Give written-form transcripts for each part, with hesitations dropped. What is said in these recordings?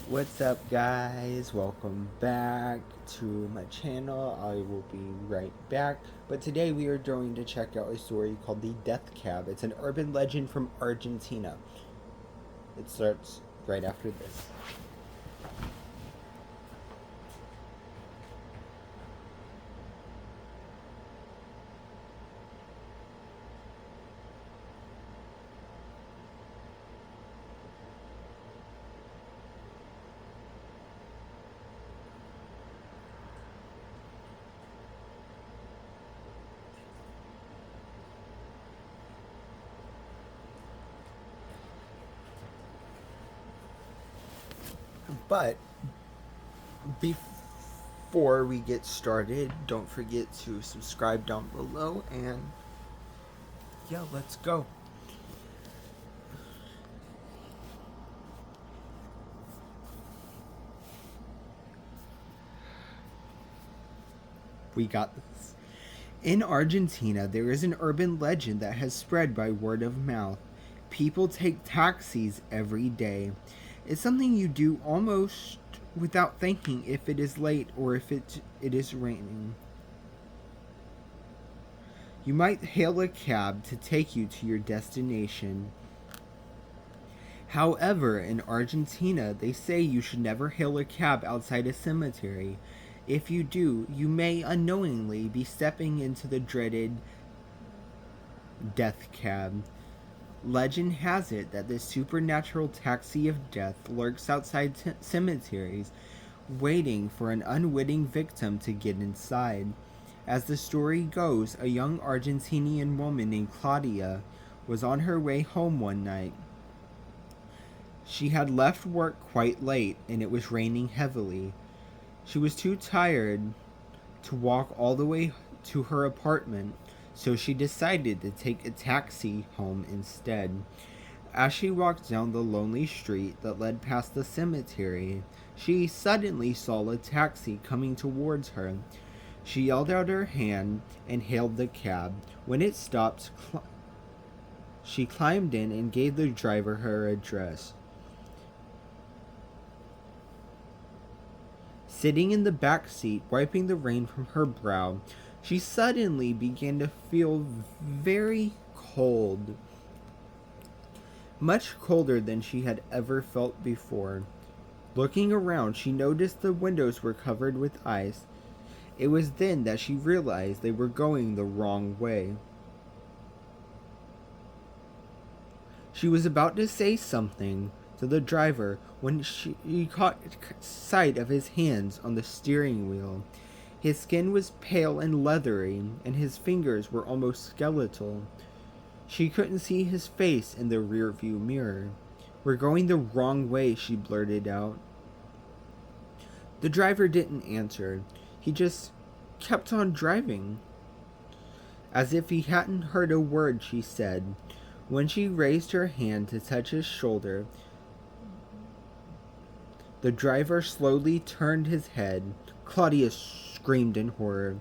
What's up, guys? Welcome back to my channel. I will be right back. But today we are going to check out a story called The Death Cab. It's an urban legend from Argentina. It starts right after this. But before we get started, don't forget to subscribe down below and yeah, let's go. We got this. In Argentina, there is an urban legend that has spread by word of mouth. People take taxis every day. It's something you do almost without thinking if it is late or if it is raining. You might hail a cab to take you to your destination. However, in Argentina, they say you should never hail a cab outside a cemetery. If you do, you may unknowingly be stepping into the dreaded death cab. Legend has it that this supernatural taxi of death lurks outside cemeteries, waiting for an unwitting victim to get inside. As the story goes, a young Argentinian woman named Claudia was on her way home one night. She had left work quite late and it was raining heavily. She was too tired to walk all the way to her apartment, so she decided to take a taxi home instead. As she walked down the lonely street that led past the cemetery, she suddenly saw a taxi coming towards her. She yelled out her hand and hailed the cab. When it stopped, she climbed in and gave the driver her address. Sitting in the back seat, wiping the rain from her brow, she suddenly began to feel very cold. Much colder than she had ever felt before. Looking around, she noticed the windows were covered with ice. It was then that she realized they were going the wrong way. She was about to say something to the driver when she caught sight of his hands on the steering wheel. His skin was pale and leathery, and his fingers were almost skeletal. She couldn't see his face in the rearview mirror. "We're going the wrong way," she blurted out. The driver didn't answer. He just kept on driving, as if he hadn't heard a word she said. When she raised her hand to touch his shoulder, the driver slowly turned his head. Claudia screamed in horror.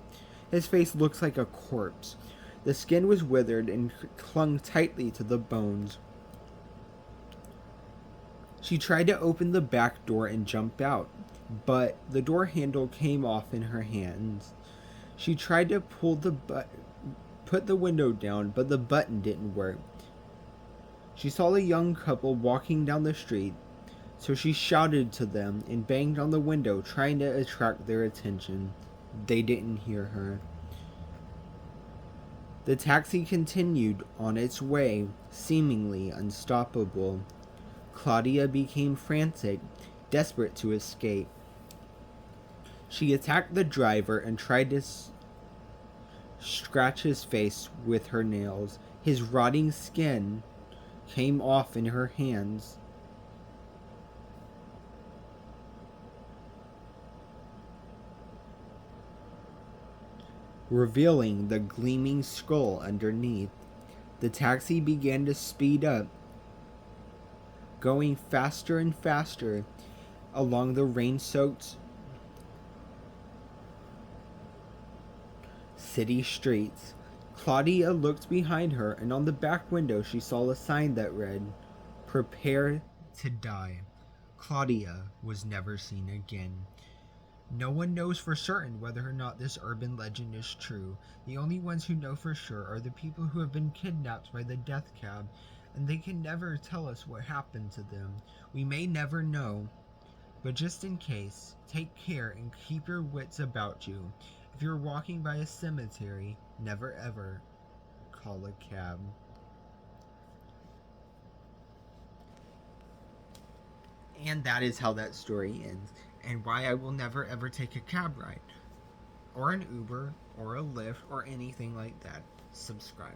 His face looked like a corpse. The skin was withered and clung tightly to the bones. She tried to open the back door and jump out, but the door handle came off in her hands. She tried to put the window down, but the button didn't work. She saw a young couple walking down the street, so she shouted to them and banged on the window, trying to attract their attention. They didn't hear her. The taxi continued on its way, seemingly unstoppable. Claudia became frantic, desperate to escape. She attacked the driver and tried to scratch his face with her nails. His rotting skin came off in her hands. Revealing the gleaming skull underneath. The taxi began to speed up, going faster and faster along the rain-soaked city streets. Claudia looked behind her, and on the back window she saw a sign that read, "Prepare to die." Claudia was never seen again. No one knows for certain whether or not this urban legend is true. The only ones who know for sure are the people who have been kidnapped by the death cab, and they can never tell us what happened to them. We may never know, but just in case, take care and keep your wits about you. If you're walking by a cemetery, never ever call a cab. And that is how that story ends, and why I will never ever take a cab ride, or an Uber, or a Lyft, or anything like that. Subscribe.